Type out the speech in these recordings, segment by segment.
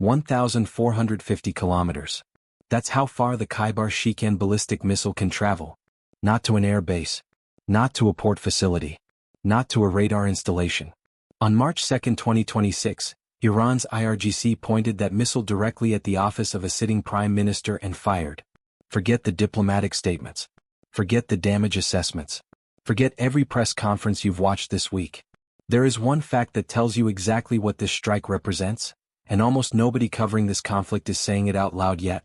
1,450 kilometers. That's how far the Kheibar Shekan ballistic missile can travel. Not to an air base. Not to a port facility. Not to a radar installation. On March 2, 2026, Iran's IRGC pointed that missile directly at the office of a sitting prime minister and fired. Forget the diplomatic statements. Forget the damage assessments. Forget every press conference you've watched this week. There is one fact that tells you exactly what this strike represents, and almost nobody covering this conflict is saying it out loud yet.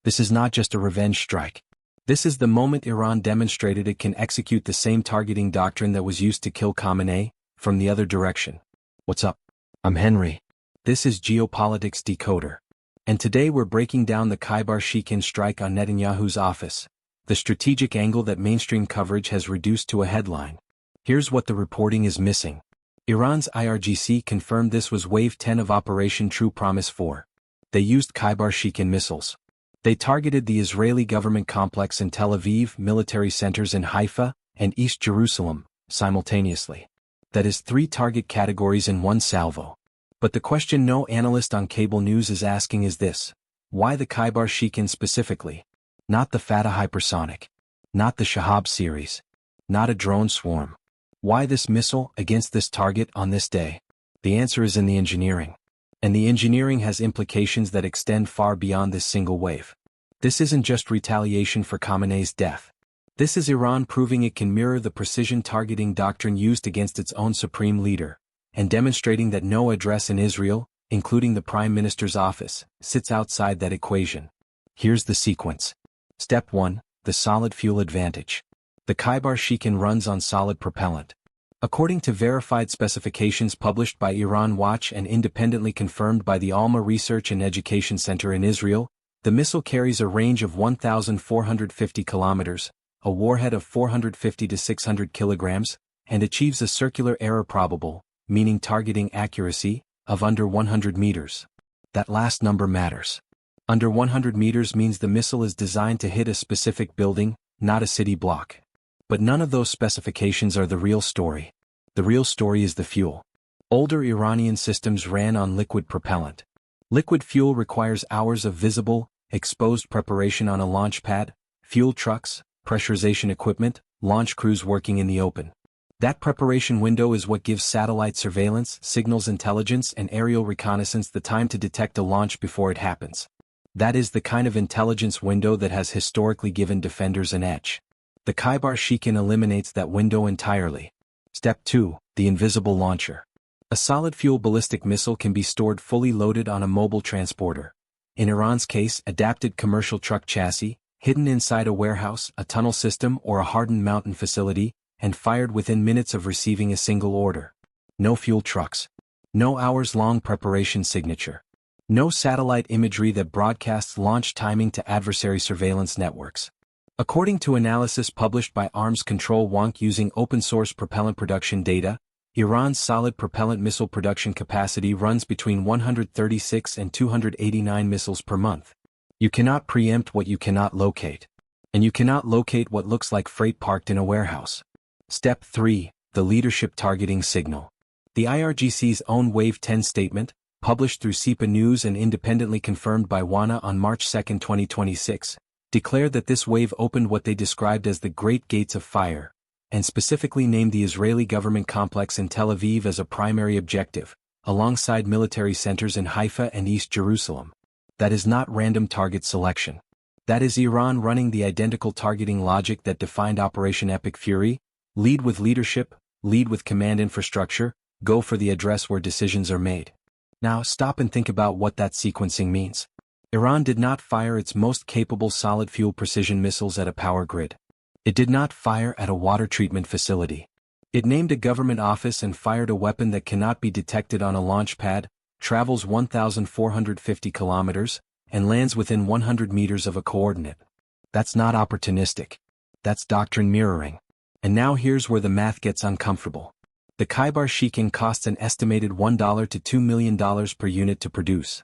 This is not just a revenge strike. This is the moment Iran demonstrated it can execute the same targeting doctrine that was used to kill Khamenei, from the other direction. What's up? I'm Henry. This is Geopolitics Decoder. And today we're breaking down the Kheibar Shekan strike on Netanyahu's office, the strategic angle that mainstream coverage has reduced to a headline. Here's what the reporting is missing. Iran's IRGC confirmed this was Wave 10 of Operation True Promise 4. They used Kheibar Shekan missiles. They targeted the Israeli government complex in Tel Aviv, military centers in Haifa, and East Jerusalem, simultaneously. That is 3 target categories in one salvo. But the question no analyst on cable news is asking is this: why the Kheibar Shekan specifically? Not the Fatah hypersonic. Not the Shahab series. Not a drone swarm. Why this missile against this target on this day? The answer is in the engineering. And the engineering has implications that extend far beyond this single wave. This isn't just retaliation for Khamenei's death. This is Iran proving it can mirror the precision targeting doctrine used against its own supreme leader, and demonstrating that no address in Israel, including the Prime Minister's office, sits outside that equation. Here's the sequence. Step 1. The solid fuel advantage. The Kheibar Shekan runs on solid propellant. According to verified specifications published by Iran Watch and independently confirmed by the Alma Research and Education Center in Israel, the missile carries a range of 1,450 kilometers, a warhead of 450 to 600 kilograms, and achieves a circular error probable, meaning targeting accuracy, of under 100 meters. That last number matters. Under 100 meters means the missile is designed to hit a specific building, not a city block. But none of those specifications are the real story. The real story is the fuel. Older Iranian systems ran on liquid propellant. Liquid fuel requires hours of visible, exposed preparation on a launch pad, fuel trucks, pressurization equipment, launch crews working in the open. That preparation window is what gives satellite surveillance, signals intelligence, and aerial reconnaissance the time to detect a launch before it happens. That is the kind of intelligence window that has historically given defenders an edge. The Kheibar Shekan eliminates that window entirely. Step 2. The invisible launcher. A solid-fuel ballistic missile can be stored fully loaded on a mobile transporter. In Iran's case, adapted commercial truck chassis, hidden inside a warehouse, a tunnel system, or a hardened mountain facility, and fired within minutes of receiving a single order. No fuel trucks. No hours-long preparation signature. No satellite imagery that broadcasts launch timing to adversary surveillance networks. According to analysis published by Arms Control Wonk using open-source propellant production data, Iran's solid propellant missile production capacity runs between 136 and 289 missiles per month. You cannot preempt what you cannot locate. And you cannot locate what looks like freight parked in a warehouse. Step 3. The leadership targeting signal. The IRGC's own Wave 10 statement, published through SIPA News and independently confirmed by WANA on March 2, 2026, declared that this wave opened what they described as the Great Gates of Fire, and specifically named the Israeli government complex in Tel Aviv as a primary objective, alongside military centers in Haifa and East Jerusalem. That is not random target selection. That is Iran running the identical targeting logic that defined Operation Epic Fury: lead with leadership, lead with command infrastructure, go for the address where decisions are made. Now stop and think about what that sequencing means. Iran did not fire its most capable solid-fuel precision missiles at a power grid. It did not fire at a water treatment facility. It named a government office and fired a weapon that cannot be detected on a launch pad, travels 1,450 kilometers, and lands within 100 meters of a coordinate. That's not opportunistic. That's doctrine mirroring. And now here's where the math gets uncomfortable. The Kheibar Shekan costs an estimated $1 to $2 million per unit to produce.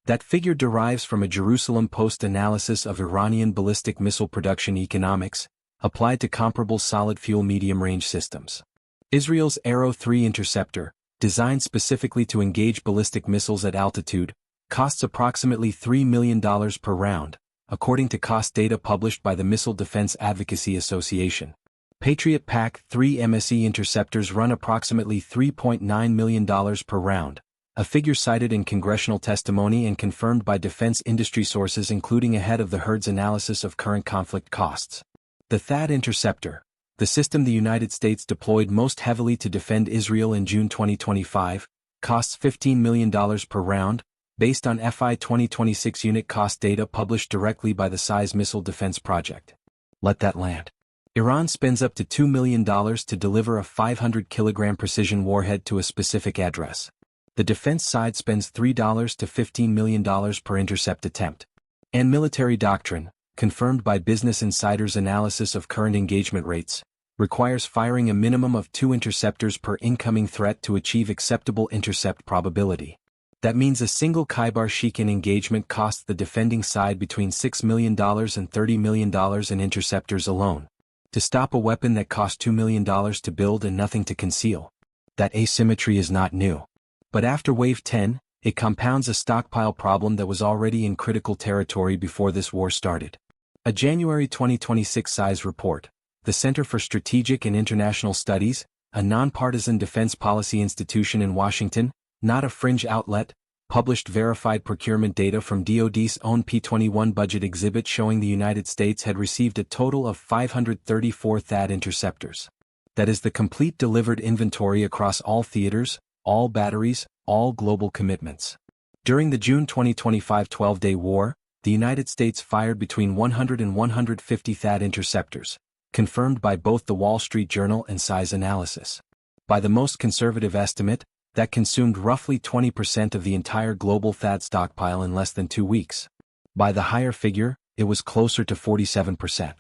That figure derives from a Jerusalem Post analysis of Iranian ballistic missile production economics, applied to comparable solid-fuel medium-range systems. Israel's Arrow 3 interceptor, designed specifically to engage ballistic missiles at altitude, Costs approximately $3 million per round, according to cost data published by the Missile Defense Advocacy Association. Patriot PAC-3 MSE interceptors run approximately $3.9 million per round, a figure cited in congressional testimony and confirmed by defense industry sources including ahead of the HUD's analysis of current conflict costs. The THAAD interceptor, the system the United States deployed most heavily to defend Israel in June 2025, costs $15 million per round, based on FY 2026 unit cost data published directly by the SIZE Missile Defense Project. Let that land. Iran spends up to $2 million to deliver a 500-kilogram precision warhead to a specific address. The defense side spends $3 to $15 million per intercept attempt. And military doctrine, confirmed by Business Insider's analysis of current engagement rates, requires firing a minimum of 2 interceptors per incoming threat to achieve acceptable intercept probability. That means a single Kheibar Shekan engagement costs the defending side between $6 million and $30 million in interceptors alone. To stop a weapon that cost $2 million to build and nothing to conceal. That asymmetry is not new. But after Wave 10, it compounds a stockpile problem that was already in critical territory before this war started. A January 2026 SIZE report, the Center for Strategic and International Studies, a nonpartisan defense policy institution in Washington, not a fringe outlet, published verified procurement data from DoD's own P-21 budget exhibit showing the United States had received a total of 534 THAAD interceptors. That is the complete delivered inventory across all theaters, all batteries, all global commitments. During the June 2025 12-day war, the United States fired between 100 and 150 THAAD interceptors, confirmed by both the Wall Street Journal and SIZE analysis. By the most conservative estimate, that consumed roughly 20% of the entire global THAAD stockpile in less than 2 weeks. By the higher figure, it was closer to 47%.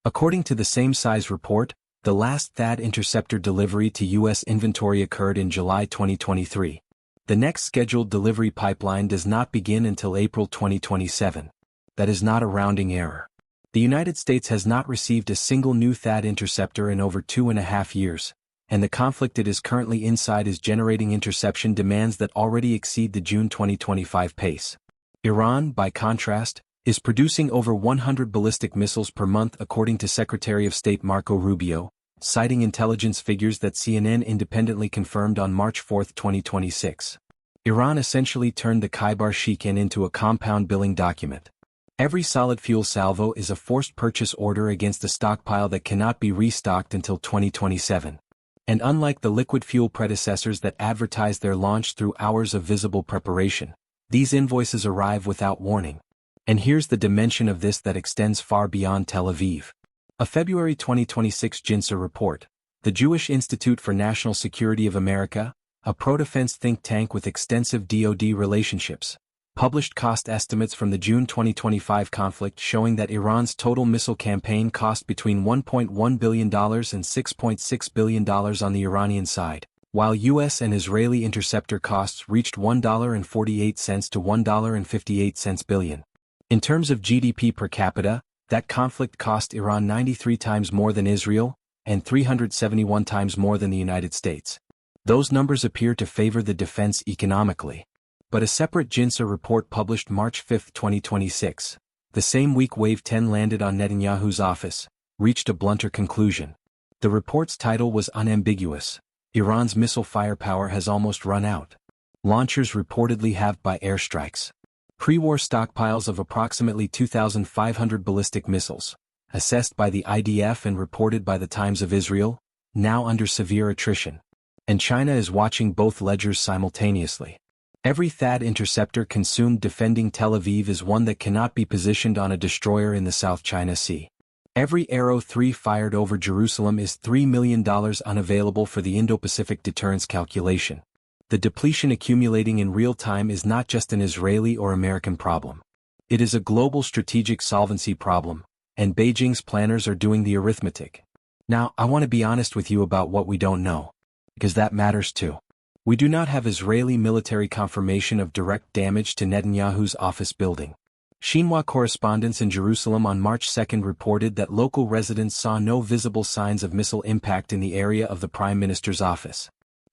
According to the same SIZE report, the last THAAD interceptor delivery to U.S. inventory occurred in July 2023. The next scheduled delivery pipeline does not begin until April 2027. That is not a rounding error. The United States has not received a single new THAAD interceptor in over 2.5 years. And the conflict it is currently inside is generating interception demands that already exceed the June 2025 pace. Iran, by contrast, is producing over 100 ballistic missiles per month according to Secretary of State Marco Rubio, citing intelligence figures that CNN independently confirmed on March 4, 2026. Iran essentially turned the Kheibar Shekan into a compound billing document. Every solid fuel salvo is a forced purchase order against a stockpile that cannot be restocked until 2027. And unlike the liquid fuel predecessors that advertise their launch through hours of visible preparation, these invoices arrive without warning. And here's the dimension of this that extends far beyond Tel Aviv. A February 2026 JINSA report, the Jewish Institute for National Security of America, a pro-defense think tank with extensive DoD relationships, published cost estimates from the June 2025 conflict showing that Iran's total missile campaign cost between $1.1 billion and $6.6 billion on the Iranian side, while U.S. and Israeli interceptor costs reached $1.48 to $1.58 billion. In terms of GDP per capita, that conflict cost Iran 93 times more than Israel, and 371 times more than the United States. Those numbers appear to favor the defense economically. But a separate JINSA report published March 5, 2026, the same week Wave 10 landed on Netanyahu's office, reached a blunter conclusion. The report's title was unambiguous: Iran's missile firepower has almost run out. Launchers reportedly have by airstrikes. Pre-war stockpiles of approximately 2,500 ballistic missiles, assessed by the IDF and reported by the Times of Israel, now under severe attrition. And China is watching both ledgers simultaneously. Every THAAD interceptor consumed defending Tel Aviv is one that cannot be positioned on a destroyer in the South China Sea. Every Arrow 3 fired over Jerusalem is $3 million unavailable for the Indo-Pacific deterrence calculation. The depletion accumulating in real time is not just an Israeli or American problem. It is a global strategic solvency problem, and Beijing's planners are doing the arithmetic. Now, I want to be honest with you about what we don't know, because that matters too. We do not have Israeli military confirmation of direct damage to Netanyahu's office building. Xinhua correspondents in Jerusalem on March 2 reported that local residents saw no visible signs of missile impact in the area of the Prime Minister's office.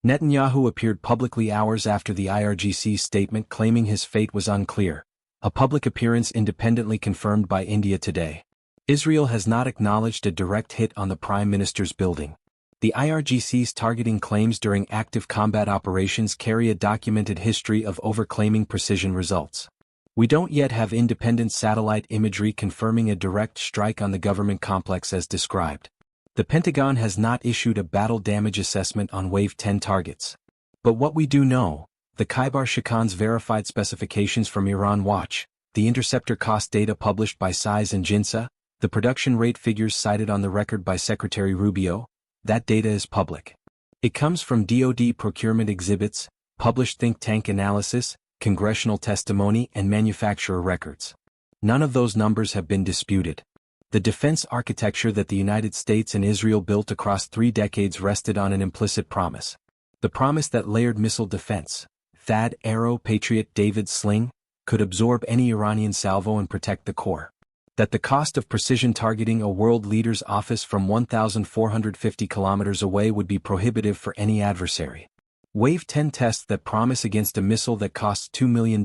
Netanyahu appeared publicly hours after the IRGC's statement claiming his fate was unclear, a public appearance independently confirmed by India Today. Israel has not acknowledged a direct hit on the Prime Minister's building. The IRGC's targeting claims during active combat operations carry a documented history of overclaiming precision results. We don't yet have independent satellite imagery confirming a direct strike on the government complex as described. The Pentagon has not issued a battle damage assessment on Wave 10 targets. But what we do know, the Kheibar Shekan's verified specifications from Iran Watch, the interceptor cost data published by Size and Jinsa, the production rate figures cited on the record by Secretary Rubio, that data is public. It comes from DoD procurement exhibits, published think tank analysis, congressional testimony, and manufacturer records. None of those numbers have been disputed. The defense architecture that the United States and Israel built across 3 decades rested on an implicit promise. The promise that layered missile defense, THAAD, Arrow, Patriot, David, Sling, could absorb any Iranian salvo and protect the core. That the cost of precision targeting a world leader's office from 1,450 kilometers away would be prohibitive for any adversary. Wave 10 tests that promise against a missile that costs $2 million,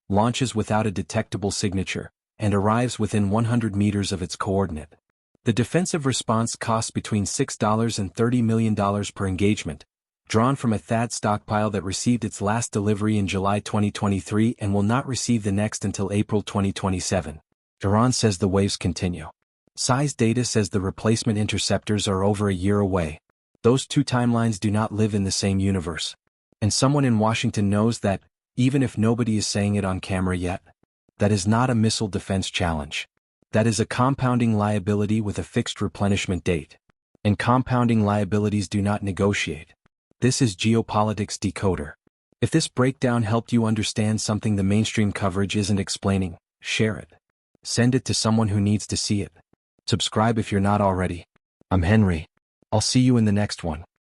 launches without a detectable signature, and arrives within 100 meters of its coordinate. The defensive response costs between $6 and $30 million per engagement, drawn from a THAAD stockpile that received its last delivery in July 2023 and will not receive the next until April 2027. Iran says the waves continue. Size data says the replacement interceptors are over a year away. Those two timelines do not live in the same universe. And someone in Washington knows that, even if nobody is saying it on camera yet, that is not a missile defense challenge. That is a compounding liability with a fixed replenishment date. And compounding liabilities do not negotiate. This is Geopolitics Decoder. If this breakdown helped you understand something the mainstream coverage isn't explaining, share it. Send it to someone who needs to see it. Subscribe if you're not already. I'm Henry. I'll see you in the next one.